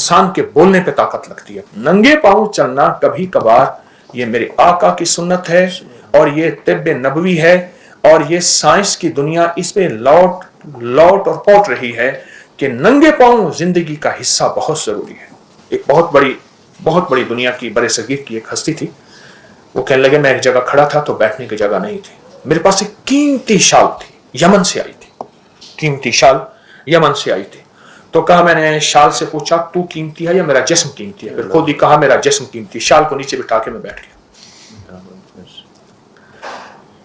इंसान के बोलने पे ताकत लगती है। नंगे पांव चलना कभी कभार ये मेरे आका की सुन्नत है और ये तिब्बे नबवी है और ये साइंस की दुनिया इस पे लौट और पौट रही है कि नंगे पांव जिंदगी का हिस्सा बहुत जरूरी है। एक बहुत बड़ी दुनिया की बड़े सगीर की एक हस्ती थी। वो कहने लगे मैं एक जगह खड़ा था तो बैठने की जगह नहीं थी, मेरे पास एक कीमती शाल थी, यमन से आई थी, कीमती शाल यमन से आई थी। तो कहा, मैंने शाल से पूछा तू कीमती है या मेरा जिस्म कीमती है? फिर खुद ही कहा मेरा जिस्म कीमती। शाल को नीचे बिठा के मैं बैठ गया।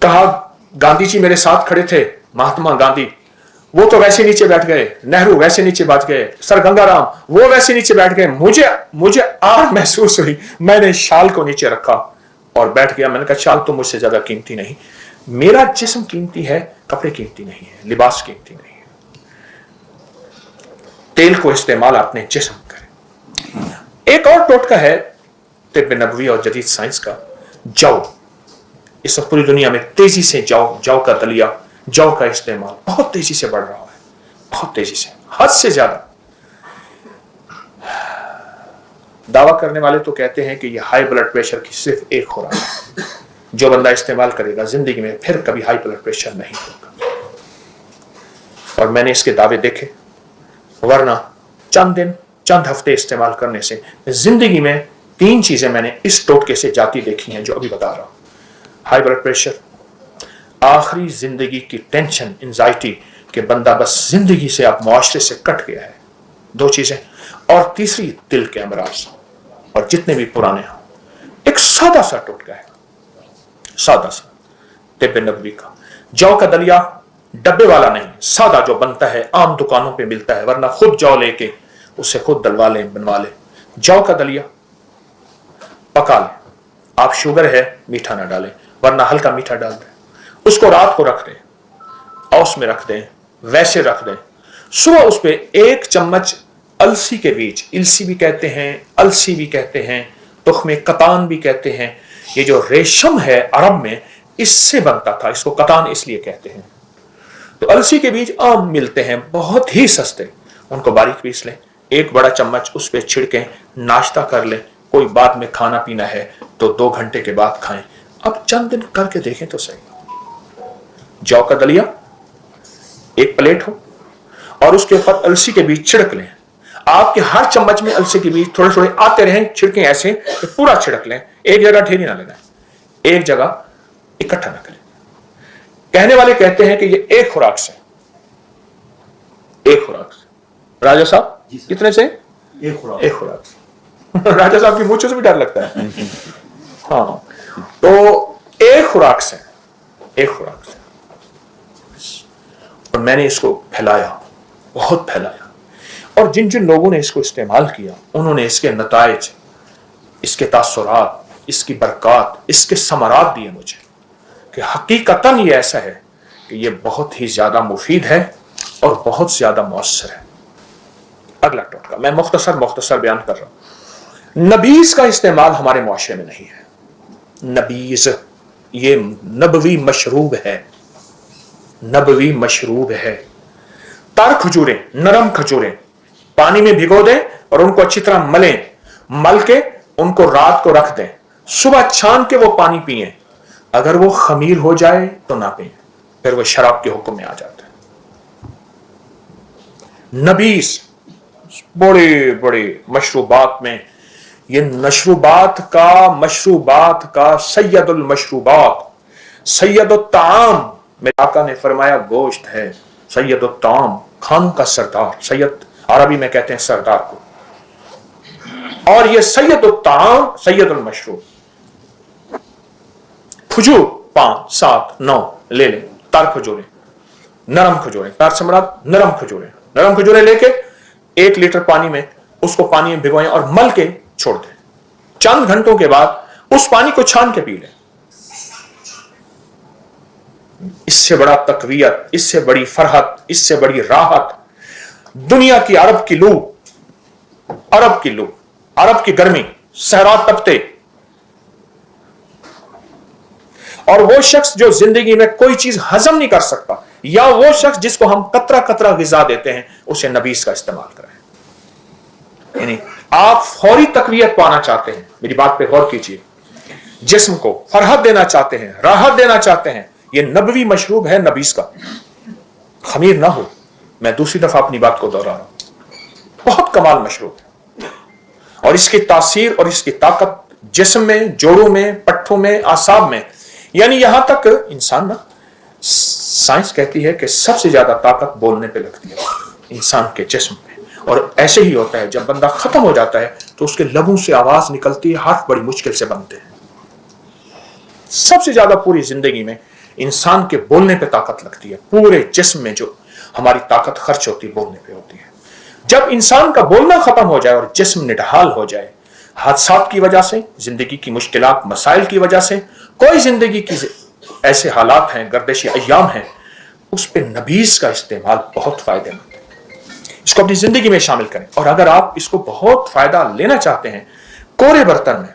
कहा गांधी जी मेरे साथ खड़े थे, महात्मा गांधी, वो तो वैसे नीचे बैठ गए, नेहरू वैसे नीचे बैठ गए, सर गंगाराम वो वैसे नीचे बैठ गए। मुझे आग महसूस हुई, मैंने शाल को नीचे रखा और बैठ गया। मैंने कहा शाल तो मुझसे ज्यादा कीमती नहीं, मेरा जिस्म कीमती है, कपड़े कीमती नहीं है, लिबास कीमती नहीं है। तेल को इस्तेमाल अपने जिस्म करें। एक और टोटका है तिब्बे नबवी और जदीद साइंस का, जौ। इस वक्त पूरी दुनिया में तेजी से जौ का दलिया, जौ का इस्तेमाल बहुत तेजी से बढ़ रहा है, बहुत तेजी से, हद से ज्यादा। दावा करने वाले तो कहते हैं कि यह हाई ब्लड प्रेशर की सिर्फ एक खुराक है, जो बंदा इस्तेमाल करेगा जिंदगी में फिर कभी हाई ब्लड प्रेशर नहीं होगा। और मैंने इसके दावे देखे, वरना चंद दिन चंद हफ्ते इस्तेमाल करने से जिंदगी में 3 चीजें मैंने इस टोटके से जाती देखी हैं जो अभी बता रहा हूं। हाई ब्लड प्रेशर, आखिरी जिंदगी की टेंशन, एंजाइटी कि बंदा बस जिंदगी से आप मुआशरे से कट गया है, 2 चीजें। और तीसरी दिल के अमराज, और जितने भी पुराने हों। एक सादा सा टोटका है, सादा सा तिब्बे नबवी का। जौ का दलिया डब्बे वाला नहीं, सादा जो बनता है, आम दुकानों पे मिलता है, वरना खुद जौ लेके उसे खुद दलवा लें, बनवा लें। जौ का दलिया पका लें, आप शुगर है मीठा ना डालें, वरना हल्का मीठा डाल दें। उसको रात को रख दें, औस में रख दें, वैसे रख दें। सुबह उस पे 1 चम्मच अलसी के बीज, इलसी भी कहते हैं, अलसी भी कहते हैं, तुख्मे कतान भी कहते हैं। ये जो रेशम है अरब में इससे बनता था, इसको कतान इसलिए कहते हैं। तो अलसी के बीज आम मिलते हैं, बहुत ही सस्ते, उनको बारीक पीस लें, 1 बड़ा चम्मच उस पर छिड़कें, नाश्ता कर लें। कोई बाद में खाना पीना है तो 2 घंटे के बाद खाएं। अब चंद दिन करके देखें तो सही। जौ का दलिया 1 प्लेट हो और उसके ऊपर अलसी के बीज छिड़क लें। आपके हर चम्मच में अलसी के बीज थोड़े थोड़े आते रहें, छिड़कें ऐसे तो पूरा छिड़क लें, एक जगह ढेरी ना लगाएं, एक जगह इकट्ठा ना करें। कहने वाले कहते हैं कि ये एक खुराक से। राजा साहब कितने से? एक खुराक से। राजा साहब की मूंछों से भी डर लगता है। हाँ, तो एक खुराक से। और मैंने इसको फैलाया, बहुत फैलाया, और जिन जिन लोगों ने इसको इस्तेमाल किया उन्होंने इसके नताइज, इसके तासुरात, इसकी बरकत, इसके समरात दिए मुझे कि हकीकतन ये ऐसा है कि ये बहुत ही ज्यादा मुफीद है और बहुत ज्यादा मौसर है। अगला टोटका मैं मुख्तसर बयान कर रहा हूं। नबीज का इस्तेमाल हमारे मुआशरे में नहीं है। नबीज ये नबवी मशरूब है। तर खजूरें, नरम खजूरें पानी में भिगो दें और उनको अच्छी तरह मल के उनको रात को रख दें, सुबह छान के वो पानी पिए। अगर वो खमीर हो जाए तो ना पिए, फिर वो शराब के हुक्म में आ जाता है। नबीस बड़े बड़े मशरूबात में, ये मशरूबात का सैयदुल मशरूबात, सैयदुल ताम। मेरे आका ने फरमाया गोश्त है, सैयदुल ताम, खान का सरदार। सैयद अरबी में कहते हैं सरदार को। और ये सैयदुल ताम, सैयदुल मशरूब। खजूर 5, 7, 9 ले लें, तार खजूरें, नरम खजूरें, तार सम्राट नरम खजूरें लेके 1 लीटर पानी में उसको पानी में भिगोएं और मल के छोड़ दें। चंद घंटों के बाद उस पानी को छान के पी लें। इससे बड़ा तकवीयत, इससे बड़ी फरहत, इससे बड़ी राहत दुनिया की अरब की गर्मी, सहरा तपते, और वो शख्स जो जिंदगी में कोई चीज हजम नहीं कर सकता, या वो शख्स जिसको हम कतरा कतरा गिजा देते हैं, उसे नबीस का इस्तेमाल करें। यानी आप फौरी तकवीयत पाना चाहते हैं, मेरी बात पे गौर कीजिए, जिस्म को फरहत देना चाहते हैं, राहत देना चाहते हैं, ये नबवी मशरूब है, नबीस का, खमीर ना हो। मैं दूसरी दफा अपनी बात को दोहरा रहा हूं, बहुत कमाल मशरूब है, और इसकी तासीर और इसकी ताकत जिस्म में, जोड़ों में, पट्ठों में, आसाब में, यानी यहां तक इंसान ना, साइंस कहती है कि सबसे ज्यादा ताकत बोलने पे लगती है इंसान के जिस्म में। और ऐसे ही होता है, जब बंदा खत्म हो जाता है तो उसके लबों से आवाज निकलती है, हाथ बड़ी मुश्किल से बनते हैं। सबसे ज्यादा पूरी जिंदगी में इंसान के बोलने पे ताकत लगती है, पूरे जिस्म में जो हमारी ताकत खर्च होती है बोलने पे होती है। जब इंसान का बोलना खत्म हो जाए और जिस्म निढाल हो जाए, हादसात की वजह से, जिंदगी की मुश्किलात मसाइल की वजह से, कोई जिंदगी की ऐसे हालात हैं, गर्दिश अय्याम हैं, उस पे नबीस का इस्तेमाल बहुत फायदेमंद है। इसको अपनी जिंदगी में शामिल करें। और अगर आप इसको बहुत फायदा लेना चाहते हैं, कोरे बर्तन में,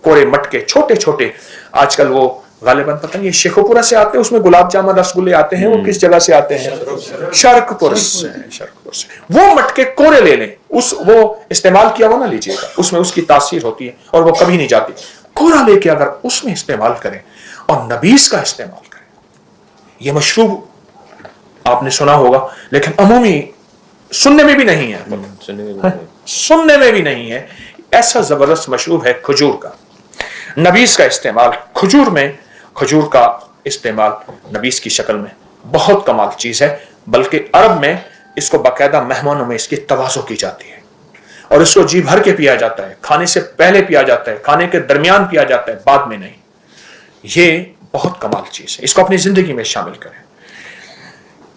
कोरे मटके छोटे छोटे, आजकल वो गालिबन पता नहीं शेखोपुरा से आते हैं, उसमें गुलाब जामुन रसगुल्ले आते हैं, वो किस जगह से आते हैं? शरकपुर से। वो मटके कोरे ले लें, वो इस्तेमाल किया हुआ ना लीजिएगा, उसमें उसकी तासीर होती है और वो कभी नहीं जाती। कोरा लेके अगर उसमें इस्तेमाल करें और नबीस का इस्तेमाल करें, ये मशरूब आपने सुना होगा, लेकिन अमूमी सुनने में भी नहीं है, सुनने में भी नहीं है, ऐसा जबरदस्त मशरूब है खजूर का। नबीस का इस्तेमाल खजूर में, खजूर का इस्तेमाल नबीस की शक्ल में बहुत कमाल चीज है। बल्कि अरब में इसको बाकायदा मेहमानों में इसकी तवाज़ो की जाती है और इसको जी भर के पिया जाता है, खाने से पहले पिया जाता है, खाने के दरमियान पिया जाता है, बाद में नहीं। ये बहुत कमाल चीज है, इसको अपनी जिंदगी में शामिल करें।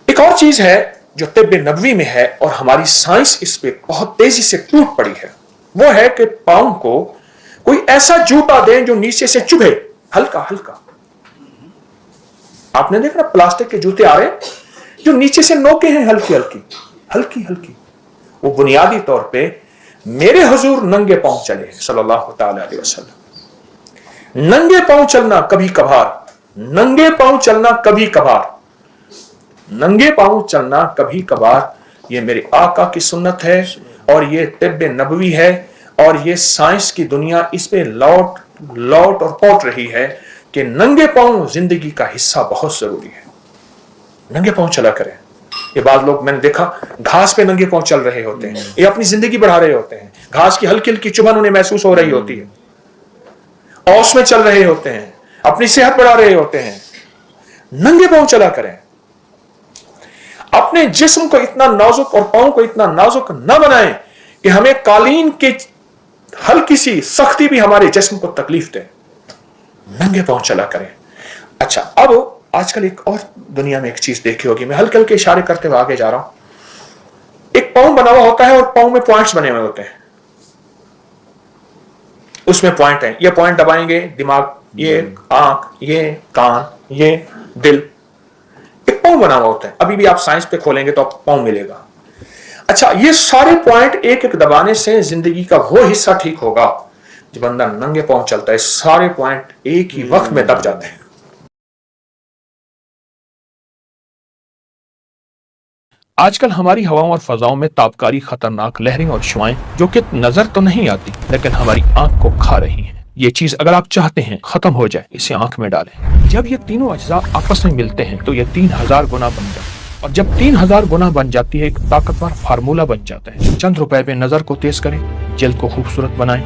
एक और चीज है जो तिब्ब नबवी में है और हमारी साइंस इस पे बहुत तेजी से टूट पड़ी है, वो है कि पांव को कोई ऐसा जूता दें जो नीचे से चुभे, हल्का हल्का। आपने देखा ना प्लास्टिक के जूते आ रहे हैं जो नीचे से नोके हैं, हल्की हल्की हल्की हल्की। वो बुनियादी तौर पे मेरे हुजूर नंगे पांव चले सल्लल्लाहु तआला अलैहि वसल्लम। नंगे पांव चलना कभी कभार, नंगे पांव चलना कभी कभार, नंगे पांव चलना कभी कभार, ये मेरे आका की सुन्नत है और ये तिब्ब नबवी है। और ये साइंस की दुनिया इस पे लौट लौट और पौट रही है कि नंगे पांव जिंदगी का हिस्सा बहुत जरूरी है। नंगे पांव चला करें। ये बाद लोग मैंने देखा घास पे नंगे पांव चल रहे होते हैं, ये अपनी जिंदगी बढ़ा रहे होते हैं, घास की हल्की हल्की चुभन उन्हें महसूस हो रही होती है, औस में चल रहे होते हैं, अपनी सेहत बढ़ा रहे होते हैं। नंगे पांव चला करें। अपने जिस्म को इतना नाजुक और पांव को इतना नाजुक न बनाएं कि हमें कालीन के हल्की सी सख्ती भी हमारे जिस्म को तकलीफ दे। नंगे पांव चला करें। अच्छा, अब आजकल एक और दुनिया में एक चीज देखी होगी, मैं हल्के हल्के इशारे करते हुए आगे जा रहा हूं। एक पांव बना हुआ होता है और पांव में पॉइंट्स बने हुए होते हैं, उसमें पॉइंट है, ये पॉइंट दबाएंगे दिमाग, ये आंख, ये कान, ये दिल, एक पांव बना हुआ होता है। अभी भी आप साइंस पे खोलेंगे तो आप पांव मिलेगा। अच्छा, ये सारे पॉइंट एक एक दबाने से जिंदगी का वो हिस्सा ठीक होगा। जब बंदा नंगे पांव चलता है, सारे पॉइंट एक ही वक्त में दब जाते हैं। आजकल हमारी हवाओं और फजाओं में ताबकारी खतरनाक लहरें और शुआएं जो कि नजर तो नहीं आती लेकिन हमारी आंख को खा रही हैं। ये चीज अगर आप चाहते हैं खत्म हो जाए, इसे आंख में डालें। जब ये तीनों अज्जा आपस में मिलते हैं तो ये 3000 गुना बन जाता है, और जब 3000 गुना बन जाती है एक ताकतवर फार्मूला बन जाता है। चंद रुपए पे नजर को तेज करें, जल्द को खूबसूरत बनाएं।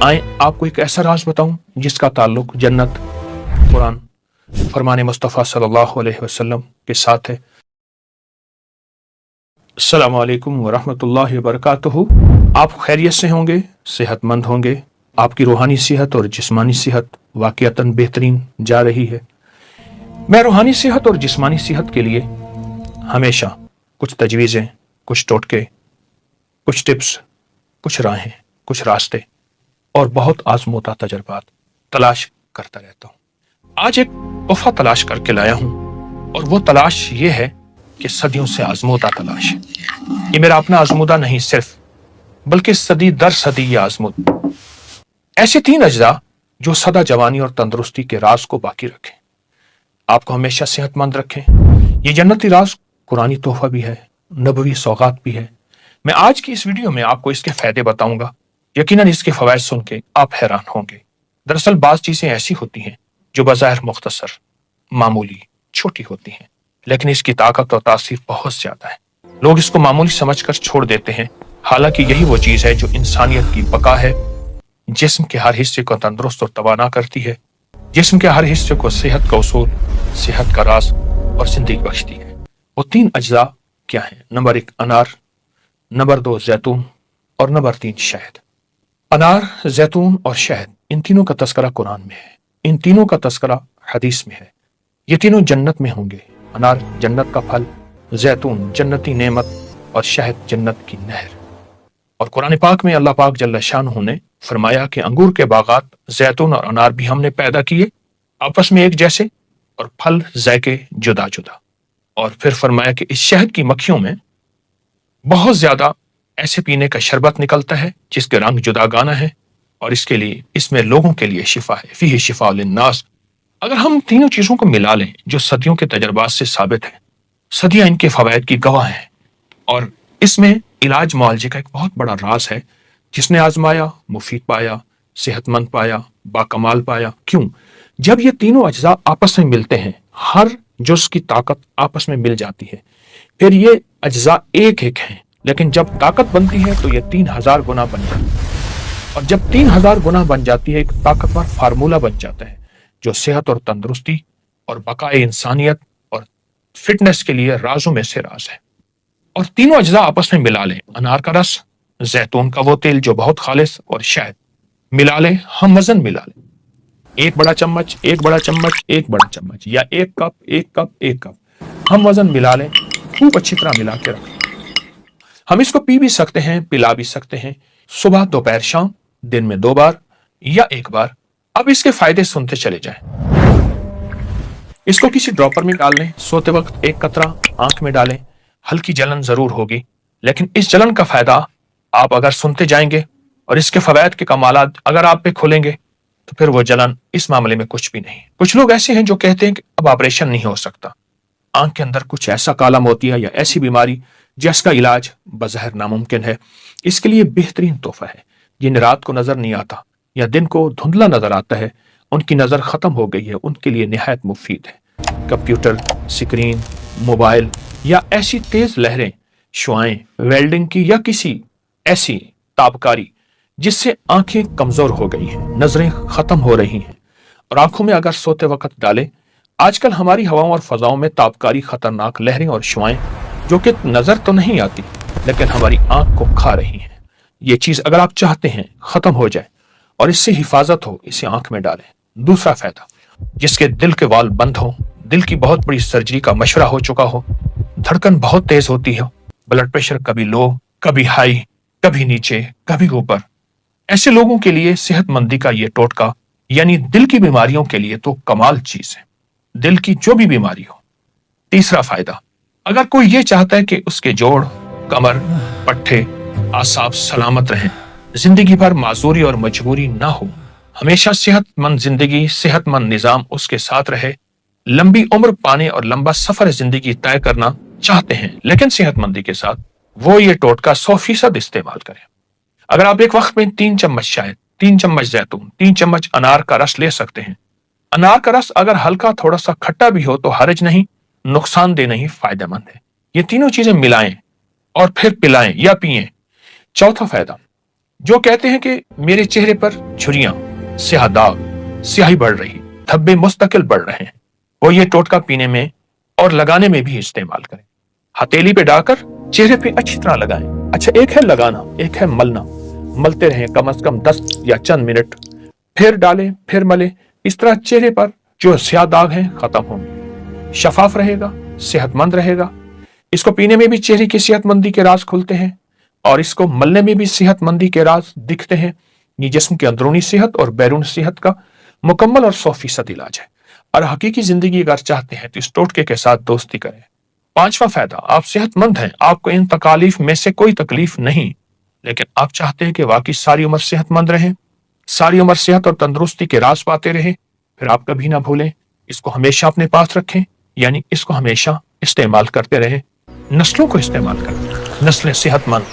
आए आपको एक ऐसा राज बताऊं जिसका ताल्लुक जन्नत, कुरान, फरमाने मुस्तफ़ा सल्लल्लाहु अलैहि वसल्लम के साथ है। अस्सलामु अलैकुम व रहमतुल्लाहि व बरकातुहू। आप खैरियत से होंगे, सेहतमंद होंगे, आपकी रूहानी सेहत और जिस्मानी सेहत वाकईतन बेहतरीन जा रही है। मैं रूहानी सेहत और जिस्मानी सेहत के लिए हमेशा कुछ तजवीज़ें, कुछ टोटके, कुछ टिप्स, कुछ राहें, कुछ रास्ते और बहुत आजमूदा तजर्बात तलाश करता रहता हूँ। आज एक तोहफा तलाश करके लाया हूँ और वो तलाश ये है कि सदियों से आजमूदा तलाश है। ये मेरा अपना आजमूदा नहीं सिर्फ, बल्कि सदी दर सदी ये आजमूद। ऐसे 3 अज्जा जो सदा जवानी और तंदुरुस्ती के राज को बाकी रखें, आपको हमेशा सेहतमंद रखें। ये जन्नती राज कुरानी तोहफा भी है, नबवी सौगात भी है। मैं आज की इस वीडियो में आपको इसके फायदे बताऊंगा। यकीनन इसके फवायद सुन के आप हैरान होंगे। दरअसल बाज चीजें ऐसी होती हैं जो बज़ाहिर मुख्तसर, मामूली, छोटी होती हैं, लेकिन इसकी ताकत और तासीर बहुत ज्यादा है। लोग इसको मामूली समझकर छोड़ देते हैं, हालांकि यही वो चीज है जो इंसानियत की बका है, जिस्म के हर हिस्से को तंदुरुस्त और तवाना करती है, जिस्म के हर हिस्से को सेहत का उसूल, सेहत का राज और जिंदगी बख्शती है। वो 3 अज्जा क्या हैं? नंबर 1 अनार, नंबर 2 जैतून और नंबर 3 शहद। अनार, जैतून और शहद, इन तीनों का तस्करा कुरान में है, इन तीनों का तस्करा हदीस में है। ये तीनों जन्नत में होंगे। अनार जन्नत का फल, जैतून जन्नती नेमत और शहद जन्नत की नहर। और कुरान पाक में अल्लाह पाक जल्ल शानहू ने फरमाया कि अंगूर के बागात, जैतून और अनार भी हमने पैदा किए, आपस में एक जैसे और फल जायके जुदा जुदा। और फिर फरमाया कि इस शहद की मक्खियों में बहुत ज्यादा ऐसे पीने का शरबत निकलता है जिसके रंग जुदागाना है, और इसके लिए इसमें लोगों के लिए शिफा है, फीही शिफा लिन्नास। अगर हम तीनों चीजों को मिला लें जो सदियों के तजर्बात से साबित है, सदियां इनके फवायद की गवाह हैं, और इसमें इलाज मुआलजे का एक बहुत बड़ा राज है। जिसने आजमाया मुफीद पाया, सेहतमंद पाया, बाकमाल पाया। क्यों? जब ये तीनों अज्जा आपस में मिलते हैं, हर जुज़ की ताकत आपस में मिल जाती है, फिर ये अज्जा एक एक हैं, लेकिन जब ताकत बनती है तो ये 3000 गुना बन जाती है, और जब 3000 गुना बन जाती है एक ताकतवर फार्मूला बन जाता है जो सेहत और तंदुरुस्ती और बकाए इंसानियत और फिटनेस के लिए राजों में से राज है। और तीनों अज्जा आपस में मिला लें, अनार का रस, जैतून का वो तेल जो बहुत खालिस, और शहद मिला लें, हम वजन मिला लें, 1 बड़ा चम्मच, 1 बड़ा चम्मच, 1 बड़ा चम्मच, या 1 कप, 1 कप, 1 कप, हम वजन मिला लें, खूब अच्छी तरह मिला के रखें। हम इसको पी भी सकते हैं, पिला भी सकते हैं, सुबह, दोपहर, शाम, दिन में 2 बार या 1 बार। अब इसके फायदे सुनते चले जाएं। इसको किसी ड्रॉपर में डाल लें, सोते वक्त 1 कतरा आंख में डालें। हल्की जलन जरूर होगी, लेकिन इस जलन का फायदा आप अगर सुनते जाएंगे और इसके फवायद के कमालात अगर आप पे खोलेंगे तो फिर वो जलन इस मामले में कुछ भी नहीं। कुछ लोग ऐसे हैं जो कहते हैं कि अब ऑपरेशन नहीं हो सकता, आंख के अंदर कुछ ऐसा काला मोतिया या ऐसी बीमारी जिसका इलाज बज़ाहिर नामुमकिन है। इसके लिए बेहतरीन तोहफा है। जिन रात को नजर नहीं आता या दिन को धुंधला नजर आता है, उनकी नजर खत्म हो गई है, उनके लिए निहायत मुफीद है। कंप्यूटर स्क्रीन, मोबाइल या ऐसी तेज लहरें, शुआएं, वेल्डिंग की या किसी ऐसी तापकारी जिससे आंखें कमजोर हो गई हैं, नजरें खत्म हो रही हैं, और आंखों में अगर सोते वक्त डालें। आजकल हमारी हवाओं और फजाओं में तापकारी खतरनाक लहरें और शुआएं जो कि नजर तो नहीं आती लेकिन हमारी आंख को खा रही हैं। ये चीज अगर आप चाहते हैं खत्म हो जाए और इससे हिफाजत हो, इसे आंख में डालें। दूसरा फायदा, जिसके दिल के वाल्व बंद हो, दिल की बहुत बड़ी सर्जरी का मशवरा हो चुका हो, धड़कन बहुत तेज होती है, ब्लड प्रेशर कभी लो, कभी हाई, कभी नीचे, कभी ऊपर, ऐसे लोगों के लिए सेहतमंदी का ये टोटका, यानी दिल की बीमारियों के लिए तो कमाल चीज है, दिल की जो भी बीमारी हो। तीसरा फायदा, अगर कोई ये चाहता है कि उसके जोड़, कमर, पट्टे, आसाब सलामत रहें, जिंदगी भर माजूरी और मजबूरी ना हो, हमेशा सेहतमंद जिंदगी, सेहतमंद निजाम उसके साथ रहे, लंबी उम्र पाने और लंबा सफर जिंदगी तय करना चाहते हैं लेकिन सेहतमंदी के साथ, वो ये टोटका 100% इस्तेमाल करें। अगर आप एक वक्त में 3 चम्मच शहद, 3 चम्मच जैतून, 3 चम्मच अनार का रस ले सकते हैं। अनार का रस अगर हल्का थोड़ा सा खट्टा भी हो तो हर्ज नहीं, नुकसानदेह नहीं, फायदेमंद है। ये तीनों चीजें मिलाएं और फिर पिलाएं या पिएं। चौथा फायदा, जो कहते हैं कि मेरे चेहरे पर झुर्रियां, स्याह दाग, स्याही बढ़ रही, धब्बे मुस्तकिल बढ़ रहे हैं, वो ये टोटका पीने में और लगाने में भी इस्तेमाल करें। हथेली पे डालकर चेहरे पे अच्छी तरह लगाएं। अच्छा, एक है लगाना, एक है मलना। मलते रहें कम से कम 10 या चंद मिनट, फिर डालें, फिर मलें। इस तरह चेहरे पर जो स्याह दाग हैं खत्म होंगे, शफाफ रहेगा, सेहतमंद रहेगा। इसको पीने में भी चेहरे की सेहतमंदी के राज खुलते हैं और इसको मलने में भी सेहतमंदी के राज दिखते हैं। ये जिस्म की अंदरूनी सेहत और बैरून सेहत का मुकम्मल और 100% इलाज है। और हकीकी जिंदगी अगर चाहते हैं तो इस टोटके के साथ दोस्ती करें। पांचवा फायदा, आप सेहतमंद हैं, आपको इन तकालीफ में से कोई तकलीफ नहीं, लेकिन आप चाहते हैं कि वाकई सारी उम्र सेहतमंद रहें, सारी उम्र सेहत और तंदुरुस्ती के राज पाते रहें, फिर आप कभी ना भूलें, इसको हमेशा अपने पास रखें, यानी इसको हमेशा इस्तेमाल करते रहें, नस्लों को इस्तेमाल करें, नस्लें सेहतमंद,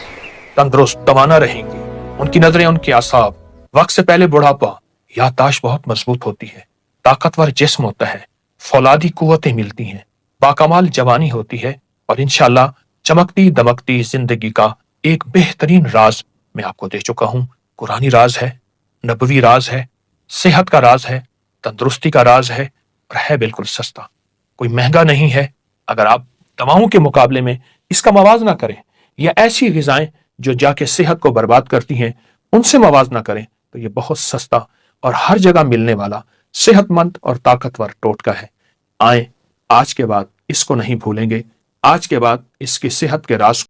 तंदुरुस्त तवाना रहेंगे। उनकी नजरें, उनके आसाब, वक्त से पहले बुढ़ापा, याददाश्त बहुत मजबूत होती है, ताकतवर जिस्म होता है, फौलादी कुव्वतें मिलती हैं, बाकमाल जवानी होती है और इंशाअल्लाह चमकती दमकती जिंदगी का एक बेहतरीन राज मैं आपको दे चुका हूं। कुरानी राज है, नबवी राज है, सेहत का राज है, तंदुरुस्ती का राज है और है बिल्कुल सस्ता, कोई महंगा नहीं है। अगर आप दवाओं के मुकाबले में इसका मवाजना करें या ऐसी ग़िज़ाएं जो जाके सेहत को बर्बाद करती हैं उनसे मवाजना करें तो ये बहुत सस्ता और हर जगह मिलने वाला सेहतमंद और ताकतवर टोटका है। आए, आज के बाद इसको नहीं भूलेंगे, आज के बाद इसकी सेहत के राज